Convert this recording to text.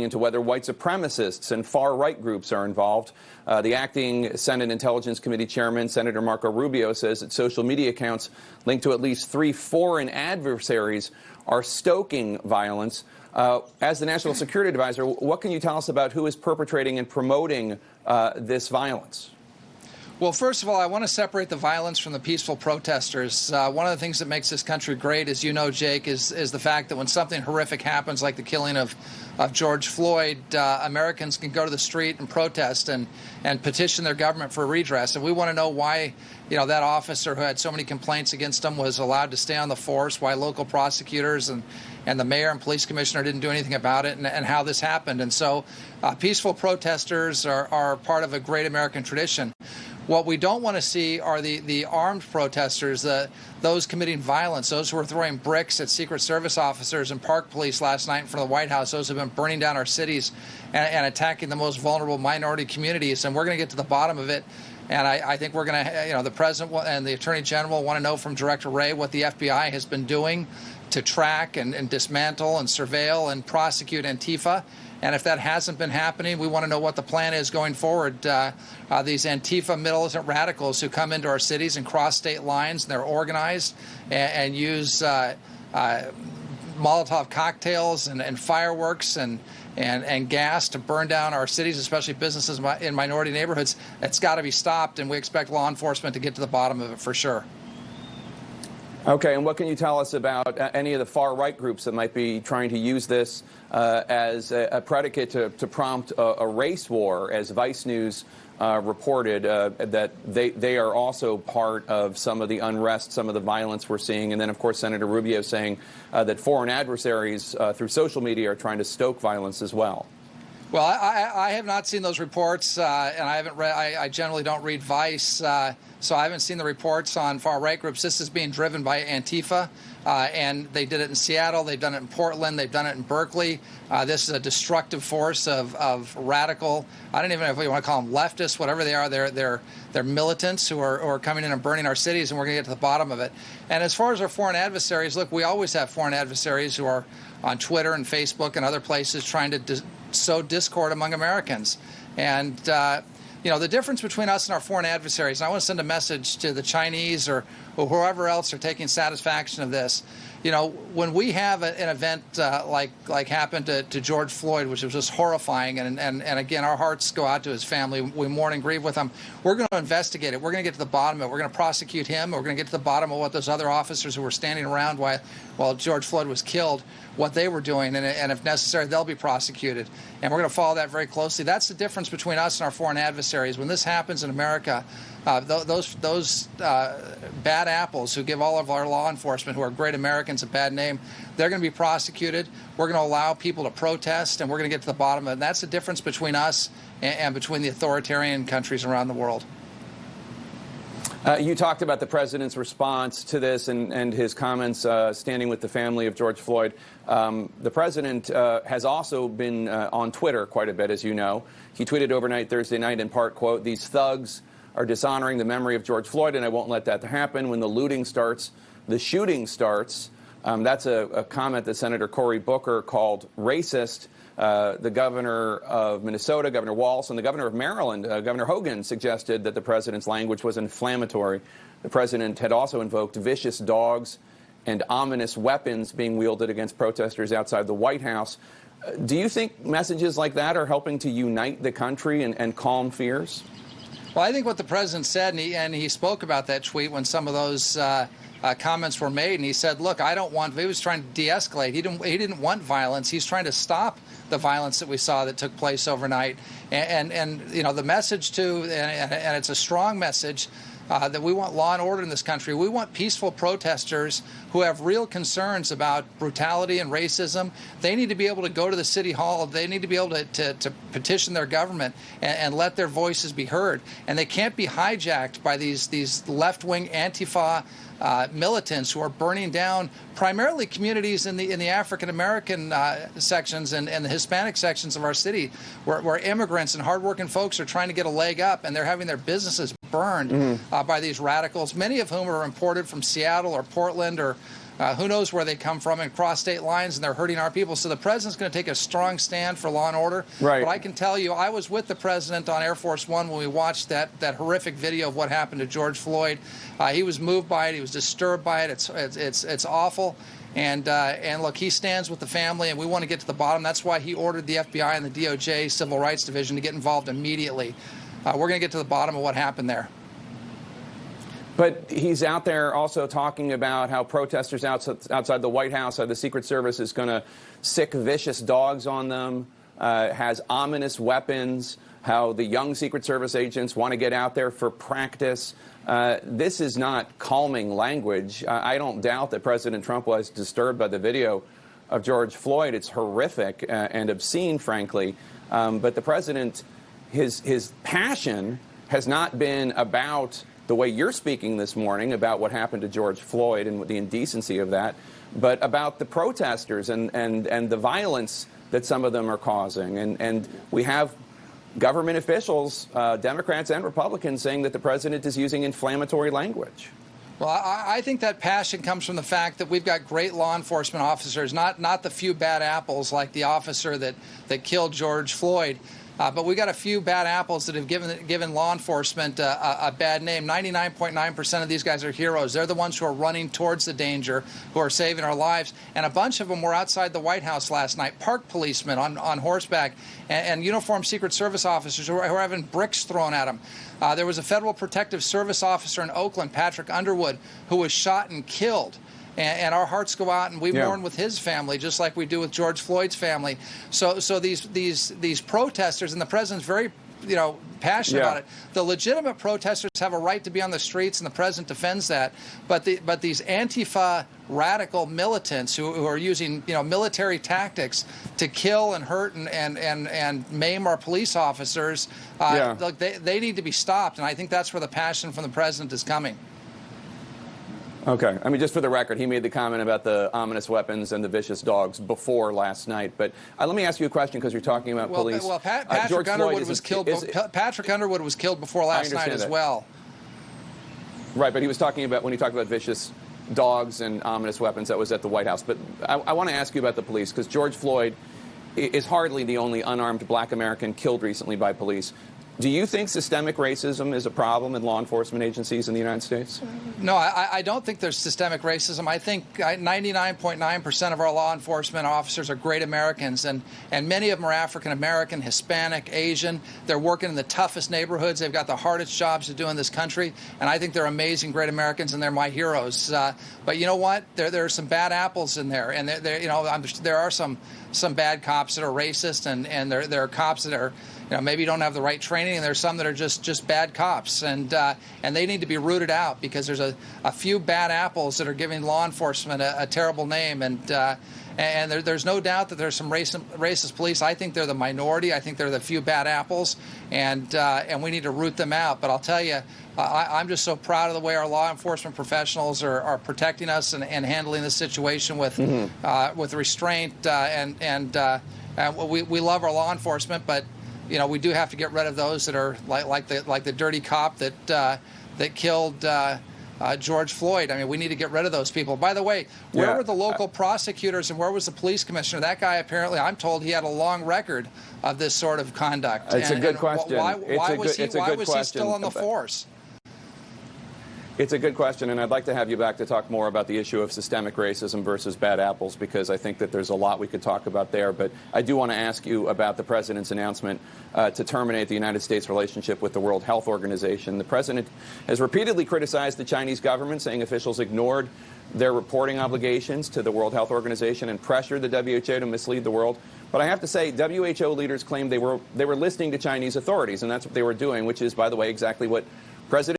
into whether white supremacists and far-right groups are involved. The acting Senate Intelligence Committee chairman, Senator Marco Rubio, says that social media accounts linked to at least 3 foreign adversaries are stoking violence. As the National Security Advisor, what can you tell us about who is perpetrating and promoting this violence? Well, first of all, I want to separate the violence from the peaceful protesters. One of the things that makes this country great, as you know, Jake, is the fact that when something horrific happens, like the killing of George Floyd, Americans can go to the street and protest and petition their government for redress. And we want to know why, that officer who had so many complaints against him was allowed to stay on the force, why local prosecutors and the mayor and police commissioner didn't do anything about it, and how this happened. And so peaceful protesters are part of a great American tradition. What we don't want to see are the armed protesters, those committing violence, those who were throwing bricks at Secret Service officers and Park Police last night in front of the White House, those who have been burning down our cities and attacking the most vulnerable minority communities. And we're going to get to the bottom of it. And I think we're going to, the President and the Attorney General want to know from Director Wray what the FBI has been doing to track and dismantle and surveil and prosecute Antifa. And if that hasn't been happening, we want to know what the plan is going forward. These Antifa militant radicals who come into our cities and cross state lines, and they're organized and use Molotov cocktails and fireworks and gas to burn down our cities, especially businesses in minority neighborhoods. It's got to be stopped, and we expect law enforcement to get to the bottom of it for sure. Okay, and what can you tell us about any of the far-right groups that might be trying to use this as a predicate to prompt a race war, as Vice News reported that they are also part of some of the unrest, some of the violence we're seeing, and then, of course, Senator Rubio saying that foreign adversaries through social media are trying to stoke violence as well. Well, I have not seen those reports, and I haven't read. I generally don't read Vice, so I haven't seen the reports on far-right groups. This is being driven by Antifa, and they did it in Seattle. They've done it in Portland. They've done it in Berkeley. This is a destructive force of radical. I don't even know if you want to call them leftists, whatever they are. They're militants who are coming in and burning our cities, and we're going to get to the bottom of it. And as far as our foreign adversaries, look, we always have foreign adversaries who are on Twitter and Facebook and other places trying to sow discord among Americans. And, the difference between us and our foreign adversaries, and I want to send a message to the Chinese or whoever else are taking satisfaction of this. When we have an event like happened to George Floyd, which was just horrifying, and again, our hearts go out to his family. We mourn and grieve with him. We're going to investigate it. We're going to get to the bottom of it. We're going to prosecute him. We're going to get to the bottom of what those other officers who were standing around while George Floyd was killed, what they were doing, and if necessary, they'll be prosecuted. And we're going to follow that very closely. That's the difference between us and our foreign adversaries. When this happens in America, those bad apples who give all of our law enforcement, who are great Americans, a bad name, they're going to be prosecuted. We're going to allow people to protest, and we're going to get to the bottom of it. And that's the difference between us and between the authoritarian countries around the world. You talked about the president's response to this and his comments standing with the family of George Floyd. The president has also been on Twitter quite a bit, as you know. He tweeted overnight Thursday night in part, quote, "These thugs are dishonoring the memory of George Floyd, and I won't let that happen. When the looting starts, the shooting starts." That's a comment that Senator Cory Booker called racist. The governor of Minnesota, Governor Walz, and the governor of Maryland, Governor Hogan, suggested that the president's language was inflammatory. The president had also invoked vicious dogs and ominous weapons being wielded against protesters outside the White House. Do you think messages like that are helping to unite the country and calm fears? Well, I think what the president said, and he spoke about that tweet when some of those comments were made, and he said, look, he was trying to de-escalate. He didn't want violence. He's trying to stop the violence that we saw that took place overnight. And the message and it's a strong message, that we want law and order in this country. We want peaceful protesters who have real concerns about brutality and racism. They need to be able to go to the city hall. They need to be able to petition their government and let their voices be heard. And they can't be hijacked by these left-wing Antifa militants who are burning down primarily communities in the African American sections and the Hispanic sections of our city, where immigrants and hardworking folks are trying to get a leg up, and they're having their businesses burned by these radicals, many of whom are imported from Seattle or Portland or Who knows where they come from and cross state lines, and they're hurting our people. So the president's going to take a strong stand for law and order. Right. But I can tell you, I was with the president on Air Force One when we watched that horrific video of what happened to George Floyd. He was moved by it. He was disturbed by it. It's awful. And look, he stands with the family, and we want to get to the bottom. That's why he ordered the FBI and the DOJ Civil Rights Division to get involved immediately. We're going to get to the bottom of what happened there. But he's out there also talking about how protesters outside the White House, how the Secret Service is going to sick vicious dogs on them, has ominous weapons, how the young Secret Service agents want to get out there for practice. This is not calming language. I don't doubt that President Trump was disturbed by the video of George Floyd. It's horrific and obscene, frankly. But the president, his passion has not been about the way you're speaking this morning about what happened to George Floyd and the indecency of that, but about the protesters and the violence that some of them are causing. And we have government officials, Democrats and Republicans, saying that the president is using inflammatory language. Well, I think that passion comes from the fact that we've got great law enforcement officers, not the few bad apples like the officer that killed George Floyd. But we got a few bad apples that have given law enforcement a bad name. 99.9% of these guys are heroes. They're the ones who are running towards the danger, who are saving our lives. And a bunch of them were outside the White House last night, park policemen on horseback, and uniformed Secret Service officers who are having bricks thrown at them. There was a Federal Protective Service officer in Oakland, Patrick Underwood, who was shot and killed. And our hearts go out, and we mourn with his family, just like we do with George Floyd's family. So these protesters, and the president's very, passionate about it. The legitimate protesters have a right to be on the streets, and the president defends that. But these Antifa radical militants who are using military tactics to kill and hurt and maim our police officers, look, they need to be stopped. And I think that's where the passion from the president is coming. Okay. I mean, just for the record, he made the comment about the ominous weapons and the vicious dogs before last night. But let me ask you a question, because you're talking about police. Well, Patrick Underwood was killed. Patrick Underwood was killed before last night as well. Right, but he was talking about, when he talked about vicious dogs and ominous weapons, that was at the White House. But I want to ask you about the police, because George Floyd is hardly the only unarmed black American killed recently by police. Do you think systemic racism is a problem in law enforcement agencies in the United States? No, I don't think there's systemic racism. I think 99.9% of our law enforcement officers are great Americans, and many of them are African American, Hispanic, Asian. They're working in the toughest neighborhoods. They've got the hardest jobs to do in this country, and I think they're amazing, great Americans, and they're my heroes. But you know what? There are some bad apples in there, and there are some bad cops that are racist, and there are cops that are maybe don't have the right training, and there's some that are just bad cops, and they need to be rooted out, because there's a few bad apples that are giving law enforcement a terrible name, and there's no doubt that there's some racist police. I think they're the minority. I think they're the few bad apples, and we need to root them out. But I'll tell you, I'm just so proud of the way our law enforcement professionals are protecting us and handling this situation with restraint, and we love our law enforcement, but we do have to get rid of those that are like the dirty cop that killed George Floyd. I mean, we need to get rid of those people. By the way, where were the local prosecutors, and where was the police commissioner? That guy, apparently, I'm told he had a long record of this sort of conduct. It's a good question. Why was he still on the force? It's a good question, and I'd like to have you back to talk more about the issue of systemic racism versus bad apples, because I think that there's a lot we could talk about there. But I do want to ask you about the president's announcement to terminate the United States relationship with the World Health Organization. The president has repeatedly criticized the Chinese government, saying officials ignored their reporting obligations to the World Health Organization and pressured the WHO to mislead the world. But I have to say, WHO leaders claimed they were listening to Chinese authorities, and that's what they were doing, which is, by the way, exactly what President